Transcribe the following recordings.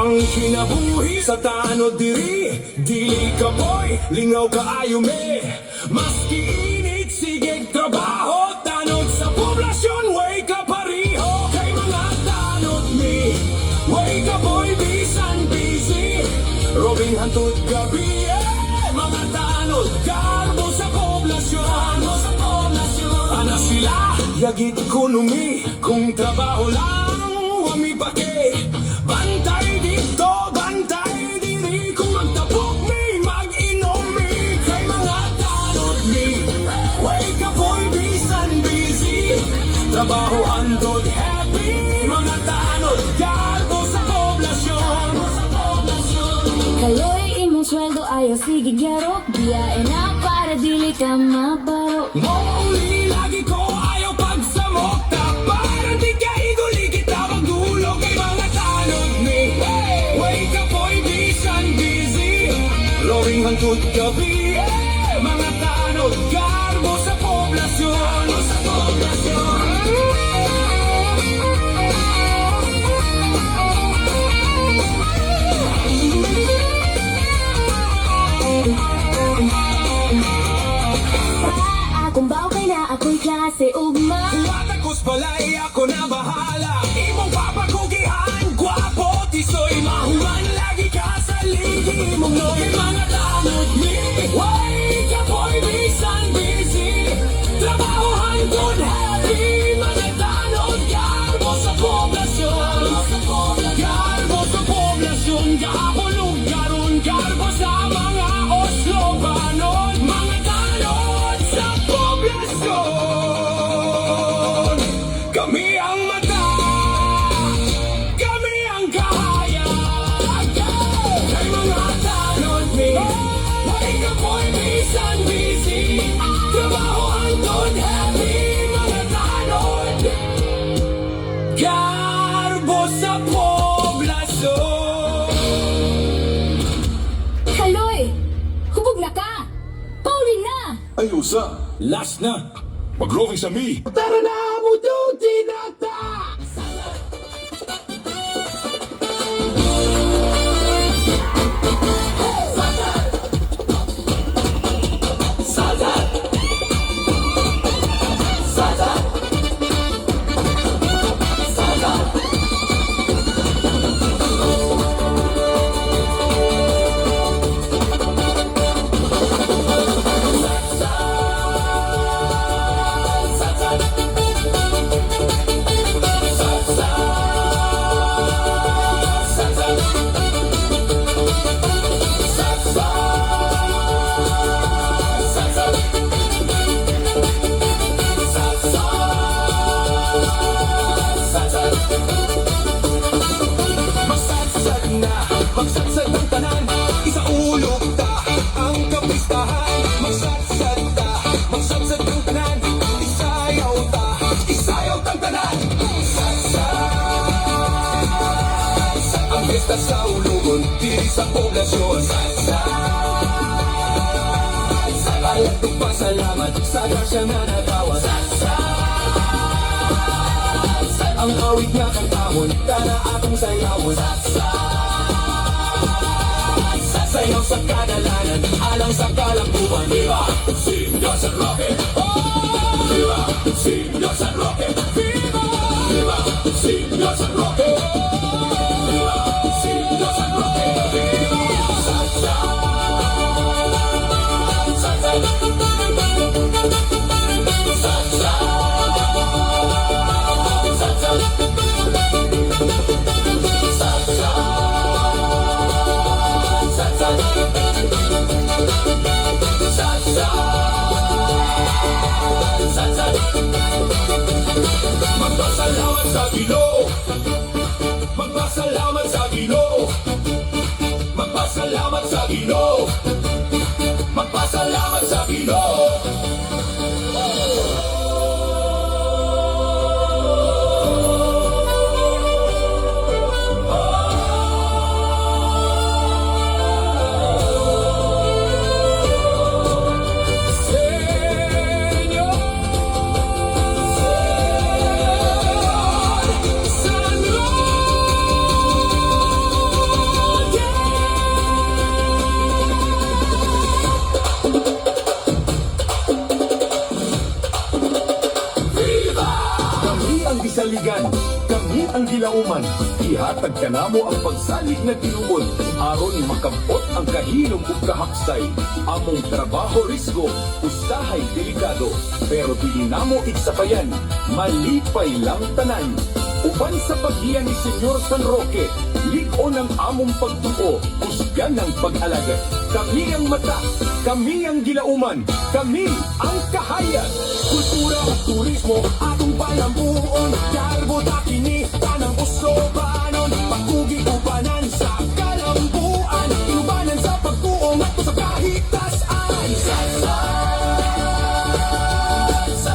Ang kinabuhi sa tanod diri, dili ka boy, lingaw ka ayo me. Maski init, sige trabaho, tanod sa poblasyon, way ka pariho. Kay mga tanod me, way ka boy, bisan busy. Robing hantod gabi, mga tanod, garbo sa poblasyon. Ana sila, yagit ekonomi, kung trabaho lang, wami pake. Bantay dito, bantay diri, kung magtapok mi, mag-inom mi. Kay mga tanod mi, wake up boy, bisan busy. Trabaho andod happy, mga tanod, garbo sa poblasyon. Kaloy imong sweldo ayaw sige gyaro, biyae na para dili ka mabaro. Mauli lagi ko ayaw pagsamok, taparan di ka iguli kita magdulog. Kay mga tanod mi, wake up boy, bisan busy. Roaring hangtod gabi, mga tanod, garbo sa poblasyon. Kung baw kay na ako'y klase ugma, Watakos balay, ako na bahala. Imong papagugihan, gwapo, tisoy mahuman. Lagi ka sa ligi mong noy. Mga tanod mi, wake up boy, bisan busy. Trabahohan good happy, mga tanod, garbo sa poblasyon. Garbo sa poblasyon, gabulog garon, garbo sa mga Oslo banon. Mga tanod sa poblasyon. Kami ang mata, kami ang kahayag. Kay mga tanod mi, wake up boy, bisan busy. Trabaho ang good happy, mga tanod, garbo sa poblasyon. Kaloy, hubog na ka! Pauling na! Ayusa, Last na. mag-rolling sa mi. Tara na, mudo, tinata! Magsatsad ang tanan, isaulog ta ang kapistahan. Magsatsad ta, magsatsad ang tanan, isayaw ta, isayaw tang tanan. Satsad ang pista sa ulugon, diri sa poblasyon. Satsad alat kong pasalamat sa grasya na nagawa. Satsad ang awit nga kang tamon, kana akong sayawon. Sayaw sa kadalanan, alang sa kalangkuhan. Viva! Senior San Roque! Oh! Viva! Senior San Roque! Viva! Viva! Senior San Roque! Viva! Senior San Roque! Viva! Salsa! Salsa! Salsa! Magpasalamat sa Ginoo, magpasalamat sa Ginoo, magpasalamat sa Ginoo, magpasalamat sa Ginoo. gilauman. Ihatag ka namo ang pagsalig na tinuod aron makabot ang kahilom ug kahaksay. Among trabaho risgo, usahay delikado, pero dili namo iksapayan, malipay lang tanan. Uban sa paghiyan ni Senyor San Roque, lig-on ang among pagtuo, kusgan ang pag-alaga. Kami ang mata, kami ang gilauman, kami ang kahayag. Kultura at turismo, atong palambuon, karbo kini tanang usobanon, pagkugi ubanan sa kalambuan, inubanan sa pagtuong at sa kahitasan.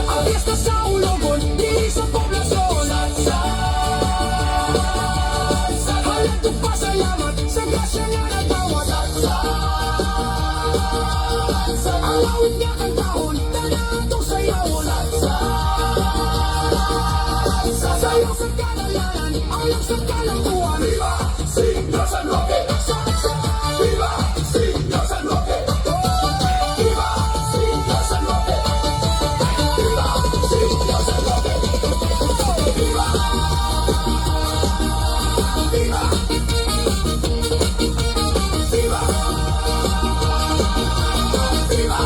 Ang piyesta sa ulogon, di sa poblasyon. Halatong pasalamat sa grasya nga nagtawad. Ang awit niya kang taon, tanatong sayawon. Sayaw sa kanalanan, alam sa kalambuan. Viva Señor San Roque! Viva Señor San Roque! Viva Señor San Roque! Viva Señor San Roque! Viva! Viva! Viva! Viva!